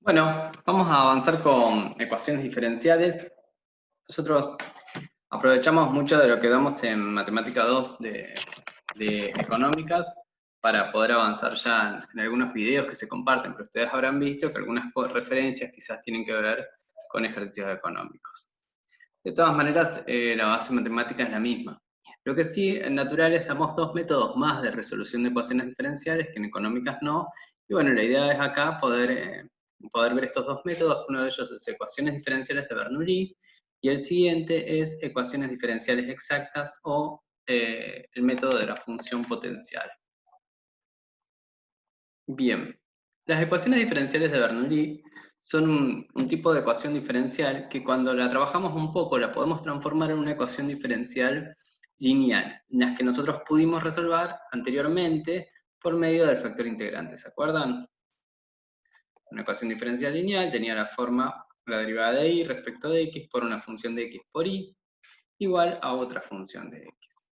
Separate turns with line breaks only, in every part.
Bueno, vamos a avanzar con ecuaciones diferenciales. Nosotros aprovechamos mucho de lo que damos en Matemática 2 de Económicas para poder avanzar ya en algunos videos que se comparten, pero ustedes habrán visto que algunas referencias quizás tienen que ver con ejercicios económicos. De todas maneras, la base matemática es la misma. Lo que sí, en naturales damos dos métodos más de resolución de ecuaciones diferenciales, que en económicas no. Y bueno, la idea es acá poder ver estos dos métodos. Uno de ellos es ecuaciones diferenciales de Bernoulli, y el siguiente es ecuaciones diferenciales exactas o el método de la función potencial. Bien, las ecuaciones diferenciales de Bernoulli son un tipo de ecuación diferencial que cuando la trabajamos un poco la podemos transformar en una ecuación diferencial lineal, las que nosotros pudimos resolver anteriormente por medio del factor integrante, ¿se acuerdan? Una ecuación diferencial lineal tenía la forma, la derivada de y respecto de x por una función de x por y igual a otra función de x.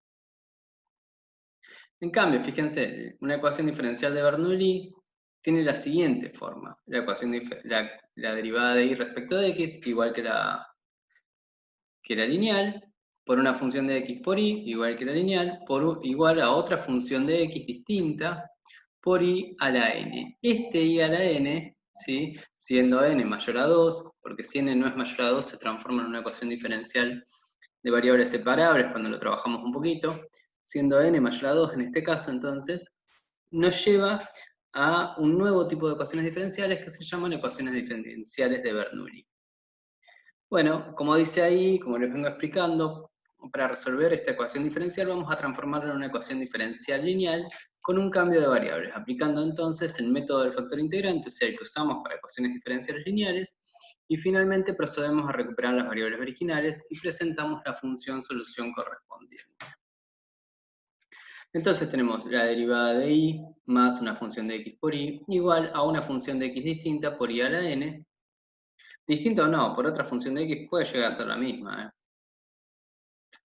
En cambio, fíjense, una ecuación diferencial de Bernoulli tiene la siguiente forma. La derivada de y respecto de x, igual que la lineal, por una función de x por y, igual que la lineal, igual a otra función de x distinta, por y a la n. Este y a la n, ¿sí? Siendo n mayor a 2, porque si n no es mayor a 2, se transforma en una ecuación diferencial de variables separables cuando lo trabajamos un poquito, siendo n mayor a 2 en este caso, entonces, nos lleva a un nuevo tipo de ecuaciones diferenciales que se llaman ecuaciones diferenciales de Bernoulli. Bueno, como dice ahí, como les vengo explicando, para resolver esta ecuación diferencial vamos a transformarla en una ecuación diferencial lineal con un cambio de variables, aplicando entonces el método del factor integrante, o sea, el que usamos para ecuaciones diferenciales lineales, y finalmente procedemos a recuperar las variables originales y presentamos la función solución correspondiente. Entonces tenemos la derivada de y más una función de x por y igual a una función de x distinta por y a la n. Distinta o no, por otra función de x puede llegar a ser la misma,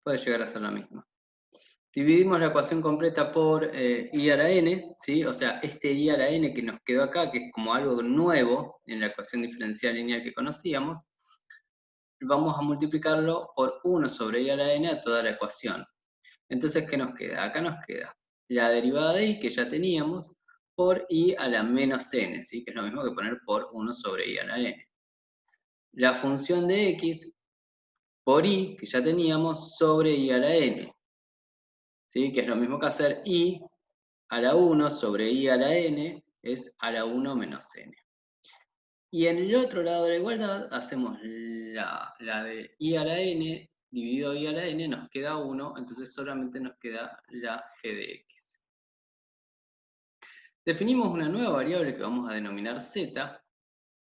puede llegar a ser la misma. Dividimos la ecuación completa por i a la n, ¿sí? O sea, este i a la n que nos quedó acá, que es como algo nuevo en la ecuación diferencial lineal que conocíamos, vamos a multiplicarlo por 1 sobre i a la n a toda la ecuación. Entonces, ¿qué nos queda? Acá nos queda la derivada de i que ya teníamos por i a la menos n, ¿sí? Que es lo mismo que poner por 1 sobre i a la n. La función de x por i, que ya teníamos, sobre i a la n, ¿sí? Que es lo mismo que hacer i a la 1 sobre i a la n es a la 1 menos n. Y en el otro lado de la igualdad hacemos la de i a la n dividido i a la n, nos queda 1, entonces solamente nos queda la g de x. Definimos una nueva variable que vamos a denominar z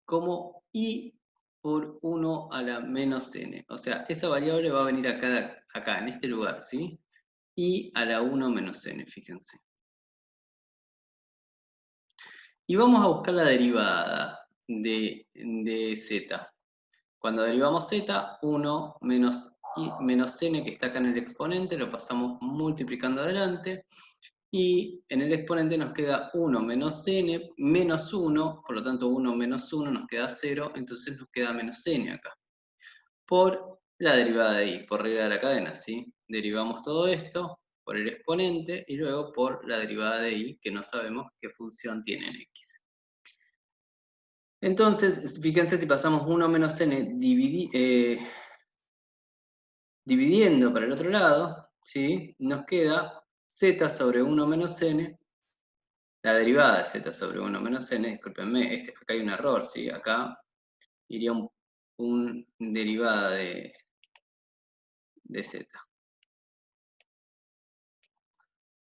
como i por 1 a la menos n. O sea, esa variable va a venir acá en este lugar, ¿sí? I a la 1 menos n, fíjense. Y vamos a buscar la derivada de z. Cuando derivamos z, 1 menos n que está acá en el exponente, lo pasamos multiplicando adelante, y en el exponente nos queda 1 menos n menos 1, por lo tanto 1 menos 1 nos queda 0, entonces nos queda menos n acá. Por la derivada de i, por regla de la cadena, ¿sí? Derivamos todo esto por el exponente y luego por la derivada de i, que no sabemos qué función tiene en x. Entonces, fíjense si pasamos 1 menos n dividiendo para el otro lado, ¿sí? Nos queda z sobre 1 menos n, la derivada de z sobre 1 menos n, discúlpenme, acá hay un error, ¿sí? Acá iría un derivada de z,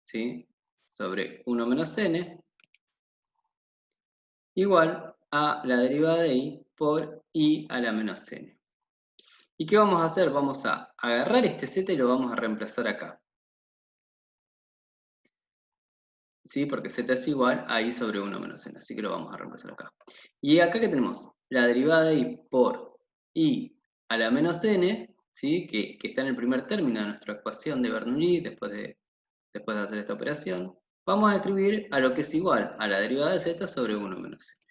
¿sí? Sobre 1 menos n, igual a la derivada de i por i a la menos n. ¿Y qué vamos a hacer? Vamos a agarrar este z y lo vamos a reemplazar acá. ¿Sí? Porque z es igual a i sobre 1 menos n, así que lo vamos a reemplazar acá. Y acá que tenemos la derivada de i por i a la menos n, ¿sí? Que está en el primer término de nuestra ecuación de Bernoulli, después de hacer esta operación, vamos a escribir a lo que es igual a la derivada de z sobre 1 menos n.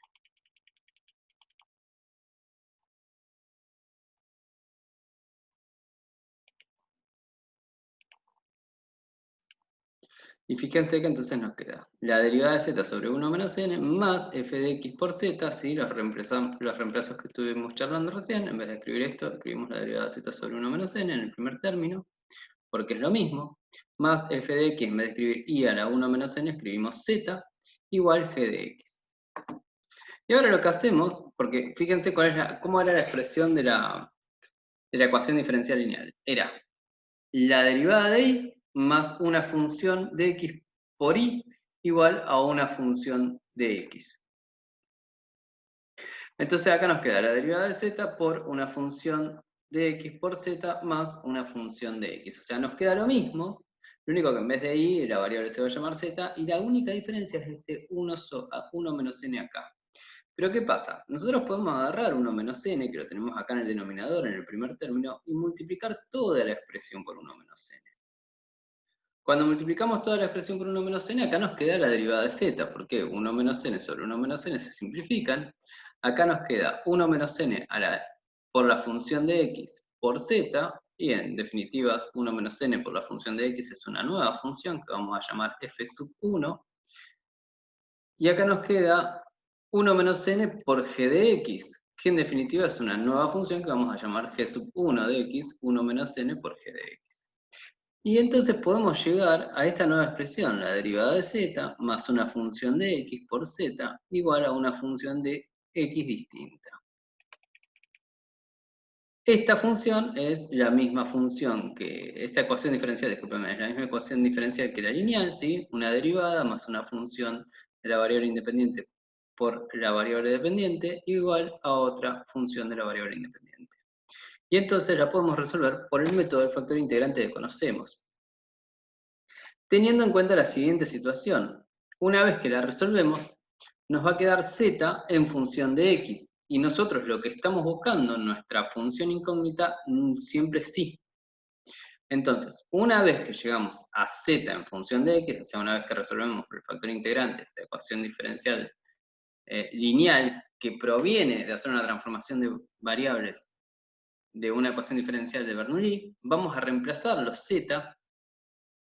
Y fíjense que entonces nos queda la derivada de z sobre 1 menos n más f de x por z, ¿sí? Los reemplazos que estuvimos charlando recién, en vez de escribir esto, escribimos la derivada de z sobre 1 menos n en el primer término, porque es lo mismo, más f de x, en vez de escribir y a la 1 menos n, escribimos z igual g de x. Y ahora lo que hacemos, porque fíjense cómo era la expresión de la ecuación diferencial lineal. Era la derivada de y más una función de x por y igual a una función de x. Entonces acá nos queda la derivada de z por una función de x por z más una función de x. O sea, nos queda lo mismo, lo único que en vez de y la variable se va a llamar z, y la única diferencia es este 1 menos n acá. Pero ¿qué pasa? Nosotros podemos agarrar 1 menos n, que lo tenemos acá en el denominador, en el primer término, y multiplicar toda la expresión por 1 menos n. Cuando multiplicamos toda la expresión por 1 menos n, acá nos queda la derivada de z, porque 1 menos n sobre 1 menos n se simplifican. Acá nos queda 1 menos n por la función de x por z, y en definitiva 1 menos n por la función de x es una nueva función que vamos a llamar f sub 1. Y acá nos queda 1 menos n por g de x, que en definitiva es una nueva función que vamos a llamar g sub 1 de x, 1 menos n por g de x. Y entonces podemos llegar a esta nueva expresión, la derivada de z más una función de x por z igual a una función de x distinta. Esta función es la misma función que, esta ecuación diferencial, discúlpeme, es la misma ecuación diferencial que la lineal, ¿sí? Una derivada más una función de la variable independiente por la variable dependiente igual a otra función de la variable independiente. Y entonces la podemos resolver por el método del factor integrante que conocemos. Teniendo en cuenta la siguiente situación, una vez que la resolvemos, nos va a quedar z en función de x, y nosotros lo que estamos buscando en nuestra función incógnita siempre es sí. Entonces, una vez que llegamos a z en función de x, o sea, una vez que resolvemos por el factor integrante esta ecuación diferencial lineal que proviene de hacer una transformación de variables de una ecuación diferencial de Bernoulli, vamos a reemplazar los z,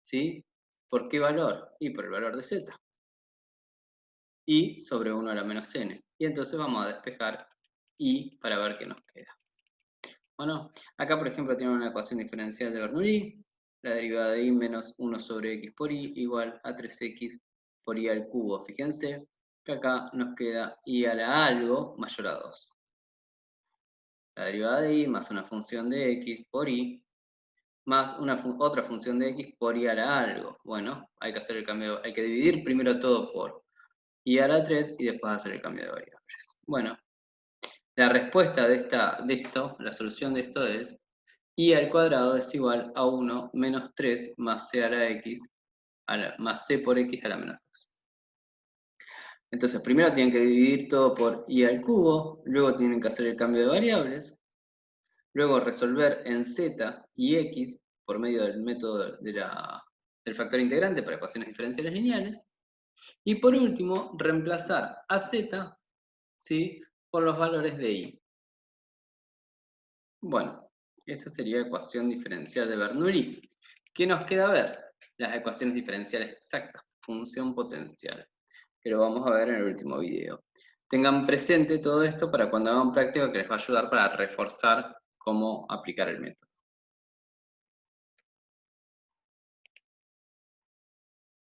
¿sí? ¿Por qué valor? Y por el valor de z. Y sobre 1 a la menos n. Y entonces vamos a despejar y para ver qué nos queda. Bueno, acá por ejemplo tienen una ecuación diferencial de Bernoulli, la derivada de y menos 1 sobre x por y igual a 3x por y al cubo. Fíjense que acá nos queda y a la algo mayor a 2. La derivada de y más una función de x por y más otra función de x por y a la algo. Bueno, hay que hacer el cambio, hay que dividir primero todo por y a la 3 y después hacer el cambio de variables. Bueno, la respuesta de esto, la solución de esto es y al cuadrado es igual a 1 menos 3 más c a la x, más c por x a la menos 2. Entonces, primero tienen que dividir todo por y al cubo, luego tienen que hacer el cambio de variables, luego resolver en z y x por medio del método del factor integrante para ecuaciones diferenciales lineales, y por último, reemplazar a z, ¿sí?, por los valores de y. Bueno, esa sería ecuación diferencial de Bernoulli. ¿Qué nos queda ver? Las ecuaciones diferenciales exactas, función potencial, que lo vamos a ver en el último video. Tengan presente todo esto para cuando hagan práctica, que les va a ayudar para reforzar cómo aplicar el método.